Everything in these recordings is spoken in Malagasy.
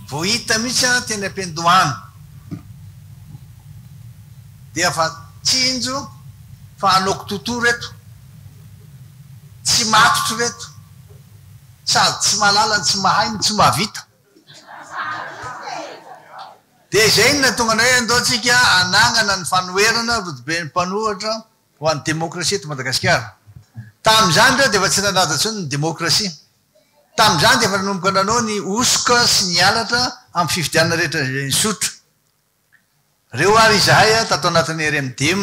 vao hita mihitsy a teny am-pendohany dia fa tsinjo fa anaoko totoa reto tsy matotro reto sady tsy mahalala tsy mahay tsy mahavita dia zay ny natonga anay andaotsika anagnana ny fanoherana rodobe ny mpanohatra ho an'ny demokrasia eto Madagasikara. Tamin'izany reo dia efa tsy nanada intsony ny demokrasia. Tamin'izany dia efa nanomboka nanao ny osoka sy ny alatra amin'ny fifidianana rehetra ny sotro. Reo ary izahay tato anatin'ny RMDM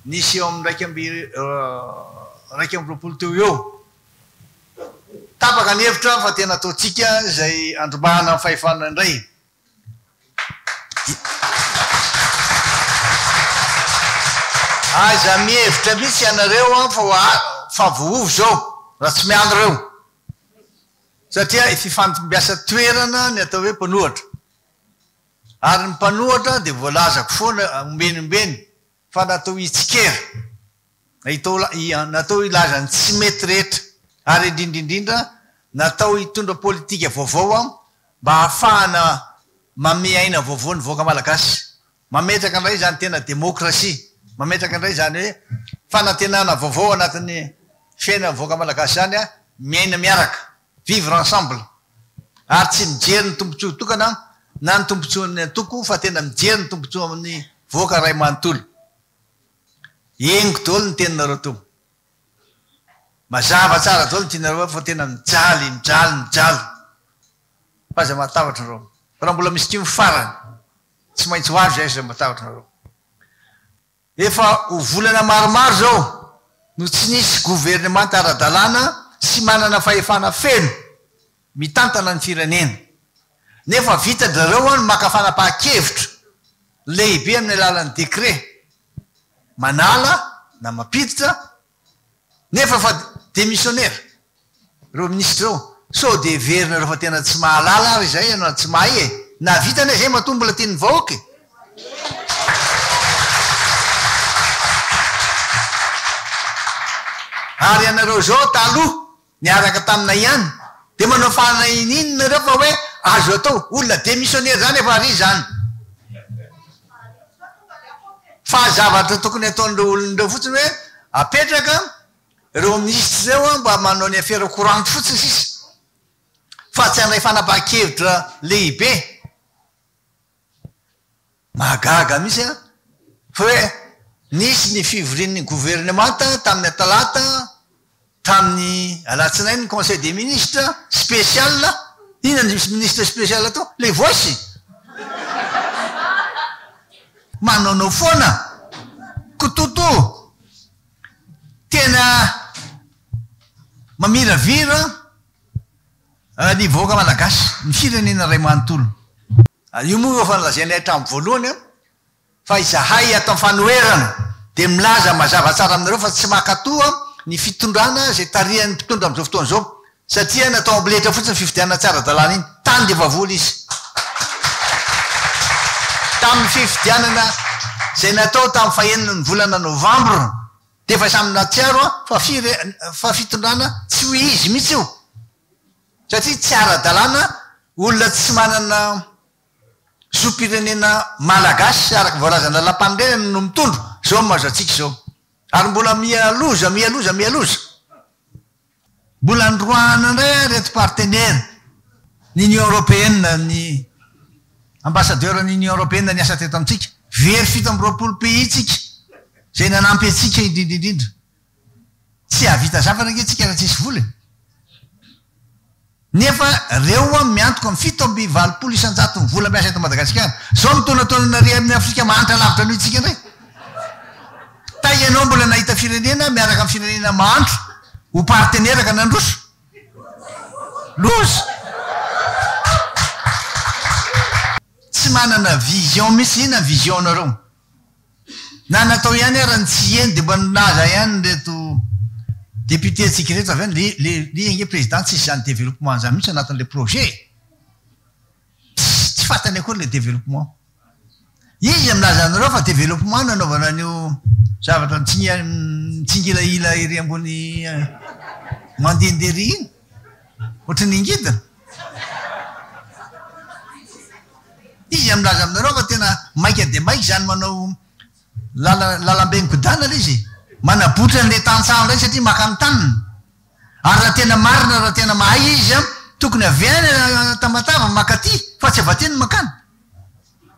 nisy eo amin'ny raiky amby roapolo teo eo. Tapaka ny hevitra fa tena ataotsika izay andromahana amin'ny fahefana indray. Aza mihevitra mihitsy ianareo fa voovy zao raha tsy miandro reo satria fifantombiasa toerana ny atao hoe mpanohatra ary ny mpanohatra dia voalazako foana ombenombeny fa natao hitsikera natao ilazany tsy mety rehetra ary indrindraindrindra natao hitondra politika vaovao mba hahafahana mame aina vaovao ny voaka malagasy mametraka indray zany tena demokrasia mametraka indray zany hoe fanantenana vaovao anatin'ny fiainana voaka malagasy zany a miaina miaraka vivre ensemble ary tsy mijery ny tombontsoa tokana na ny tombontsoan'ny atoko fa tena mijery ny tombontsoa amin'ny voaka ray manontolo eniko daholo ny teninareo to mazava tsara daholo ny tianareo fa tena mijaly fa zay mahatavatra nareo raha mbola misy tio farany tsy maintsy ho avy zay zay mahatavatra nareo. Efa ho volana maromaro zao no tsy nisy gouvernement ara-dalàna sy manana fahefana feno mitantana ny firenena nefa vita dareo ny makafana-pahan-kevitra lehibe amin'ny alalan'ny décret manala na mampiditra nefa fa démissionnaire reo ministre reo so de verina reo fa tena tsy mahalala ary zay ianao tsy mahay e na vitana zay matombola tiany vahoaka e. Ary ianareo zao taloha niaraka tamina ihany dia manao fanahinina nareo fa hoe azo atao olona démissionnaire zany efa ary zany fa zavatra tokony ataon'ireo olonareo fotsiny hoe apetraka reo ministre reo mba manao ny affaire courante fotsiny sisa fa tsy andray fanapahan-kevitra lehibe mahagaga misy a fa hoe nisy ny fivorian'ny gouvernemanta tamin'ny talata tamin'ny alatsinainy ny conseil des ministres spécial inona ny ministre spécial atao le voice manonao foana kototo tena mamiravira ny voaka malagasy ny firenena ray manontolo io moa efa nolazainay hatramin'ny voalohany a fa izahay atao fanoherana dia milaza mazava tsara aminareo fa tsy makatoa ny fitondrana zay tarihan'ny mpitondra amin'izao fotoana zao satria natao ambiletra fotsiny fifidianana tsara dalàna iny tany dia vavola izy tamin'ny fifidianana zay natao tamin'ny fahenina ny volana novambra dia efa samy natsiaro a fa fitondrana tsy ho izy mihitsy io satria tsy ara-dalàna olona tsy manana zo-pirenena malagasy araka voalazana lampandrena no mitondro zao mahazo atsika zao ary mbola mialoza mbola androana indray reto partenaire ny union européenne ny ambassadeur ny union européenne ny asa teto amintsika very fito amby roapolo pays tsika zay nanampy atsika indrindrindrindra tsy havita zafana nge tsika raha tsisy vola nefa reo miantoka amin'ny fito amby valopolo isan-jato ny vola miasa eto Madagasikara zao mitonatonanare amin'ny Afrika mahantra lavitra noho itsika indray ta ianao mbola nahita firenena miaraka amin'ny firenena mahandro ho partenaire ka nandroso loza tsy manana vision misy ina vision nareo na natao ihany arany tsy eny dia mba nilaza ihany reto député atsika rehetra avy any le inge président tsisy zany développement zany mihitsy anatin'le projet tsy fantany akory le développement izy milaza anareo fa développement nanaovana an'io zavatra mitsingilaila iry ambony mandendery iny ohatrany ingidina izy amlaza aminareo fa tena maika de maika zany manao lalambe nikodana le izy manabotra n'le tantsano ray satria makany tanina ary raha tena marina raha tena mahay izy a tokony aviany tamatava makaty fa tsy avateny makany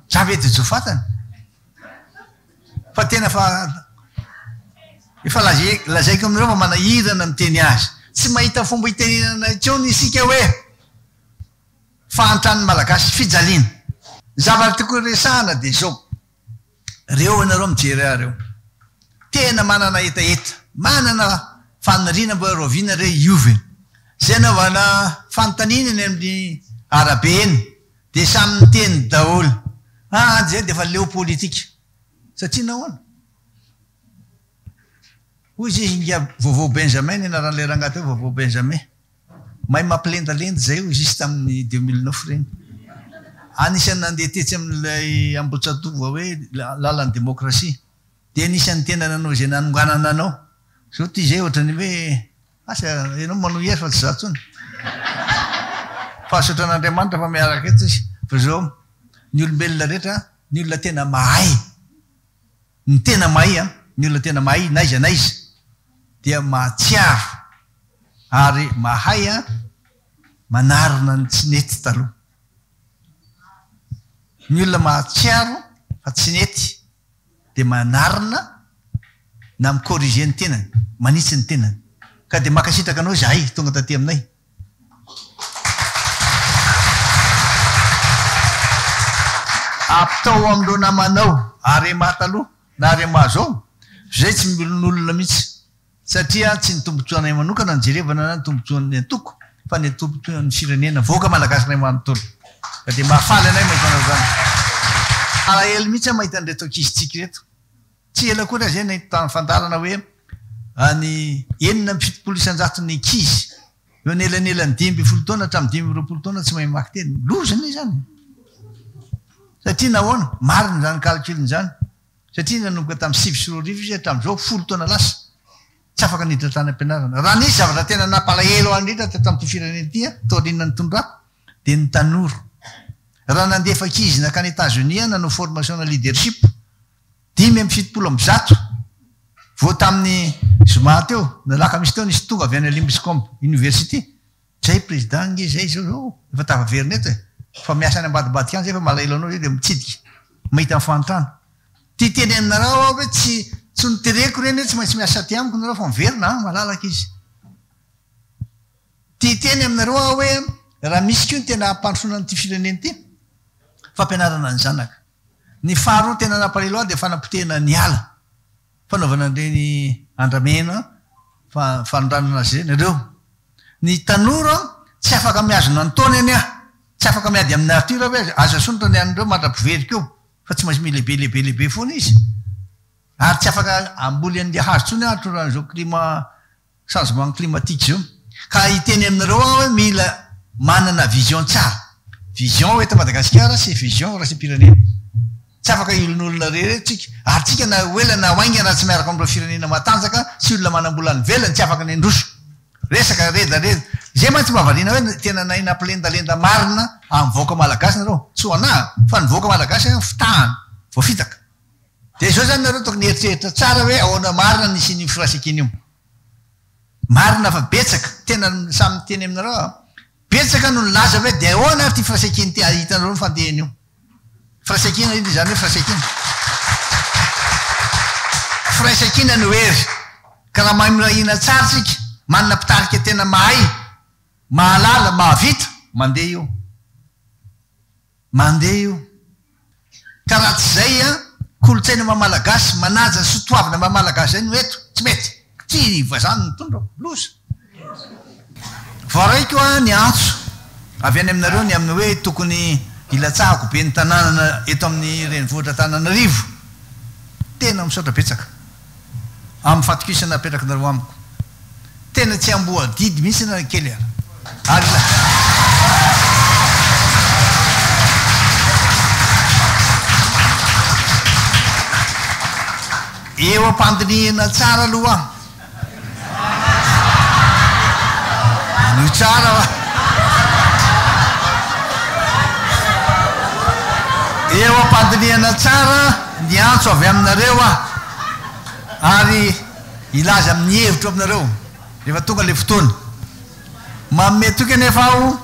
zavety jofatany fa tena fa efa lazaiko aminareo fa manahirana miteny azy tsy mahita fomba hitenenana tsony isika hoe fahantrany malagasy fijaliana zavatra toko resahana de zao reo anareo mijery reo tena manana etaeta manana fanirina mbo roviana re iove zay naovana fanotaninany amin'ny arabe eny de samy miteny daholo zay de fa leo politika satria nahoana hoy izy inga vaovao benjamin ny anaran'le rangaty hoe vaovao benjamin mahay mampilendalenda zay io izy tamin'ny 2009 reny anisan'ny nandeha tetsy amin'ilay Ambohijatovo hoe lalan'ny demokrasia de anisan'ny tena nanao zay nanonganana anao zao ty zay ohatrany hoe asa ianao manao hery fa tsy zatsony fahasotran'Andriamanitra fa miaraka eto izy fa zao ny olombelona rehetra ny olona tena mahay ny tena mahay ny olona tena mahay naiza naiza dia mahatsiaro ary mahay manarina ny tsy nety taloha ny olona mahatsiaro fa tsy nety de manarina na mikorrige ny tenany manitsy ny tenany ka de makasitraka anao zahay tonga taty aminay apitao amindreo namanao are mataloha na are mazao zay tsy milon'olona mihitsy satria tsy ny tombotsoanay manokana ny jerevana na ny tombotsoan'ny antoko fa ny tombotsoan'ny firenena voaka malagasy nay manontolo ka de mahafaly anay mahitana zany alahelo mihitsy a mahita an'reto ankizytsika reto tsy ela koa raha zay nahitany fandarana hoe any enina amby fitopolo isanjato ny ankizy eo anelanelany 5 taona hatramin'ny 5 taona tsy mahay maky teny lozany zany satria nahoana marina zany calculiny zany satria nanomboka tamin'ny 7 izy hatramin'izao 10 taona lasa tsy afaka niditra tany am-pianarana raha nisy zavatra tena nampalahelo andritra tamin'ity firenena ity taorina ny tondra de ny tanoro raha nandefa ankizy nakany États-Unis nanao formation na leadership 5 vao tamin'ny zoma teo nalaka misy teo nisy tonga avy any Limbiscombe université zay président nge zay zao efa tavaverina eto fa miasa any ambadibadika any zay fa malahelo anao zay de mitsidika mahita mifantrano ty teny aminareo hoe tsy nitereko reny tsy maintsy miasa ty amiko nareo fa miverina malalaka izy ty teny aminareo hoe raha misy ko ny tena ampandrosona ty fireneny ty fampianarana ny zanaka ny faharoa tena nampalelo ahy de fanapotehana ny ala fanaovana reny andramena fanondranana azy reny reo ny tanora tsy afaka miazona ny taony any tsy afaka miady amin'ny natura hoe aza sonitra ny an'ireo mandrapiverika eo fa tsy maintsy milehibe foana izy ary tsy afaka amboly an'le hazo tsony atran'izao climat changement climatique zao ka hiteny aminareo hoe mila manana vision tsara vision eto Madagasikara sy vision raha sy pirenena tsy afaka ilon'olona reretrika ary tsika na oela na oainga raha tsy miaraka am'ireo firenena matanjaka sy olona manambola ny velany tsy afaka ny androso resaka redaleda zay mantsy mahavaliana hoe tena nay nampilendalenda marina amin'ny voaka malagasy nareo tsy ho anahy fa ny voaka malagasy fitahana vao fitaka de zao zany nareo tokony eritreritra tsara hoe ahoana marina nisy ny firaisankiny io marina fa betsaka tena samy teny aminareo betsaka no nylaza hoe de ahoana ty firaisankiny ty hitanareo ny fandehany io firaisankina iny zany hoe firaisankina no hery ka raha mamirahina tsara tsika manana mpitarika tena mahay mahalala mahavita mandeha io ka raha tsy zay kolotsaina mamalagasy manaja ny sotoavina mamalagasy zay no eto tsy mety tsy vazany nytondra loza varaiko ny antso avy any aminareo ny amin'ny hoe tokony ilatsahako be ny tanànana eto amin'ny renivohitra Tananarivo tena misaotra betsaka amin'ny fatokisana apetraka nareo amiko tena tsy amboa didy mihitsy na kely ary eo ampandinihana tsara aloha no tsara eo ampandiniana tsara ny antso avy aminareo ary ilaza amin'ny hevitro aminareo rehefa tonga le fotoana maome toky anefa aho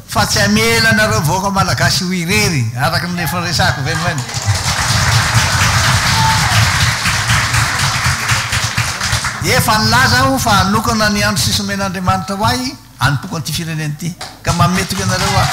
fa tsy amela anareo vaoaka malagasy ho irery araka nefa resako venimany efa nilaza aho fa hanokana ny andro sisy omen'Andriamanitra ho ahy hanompoka an'ity firenena ity ka maome toky anareo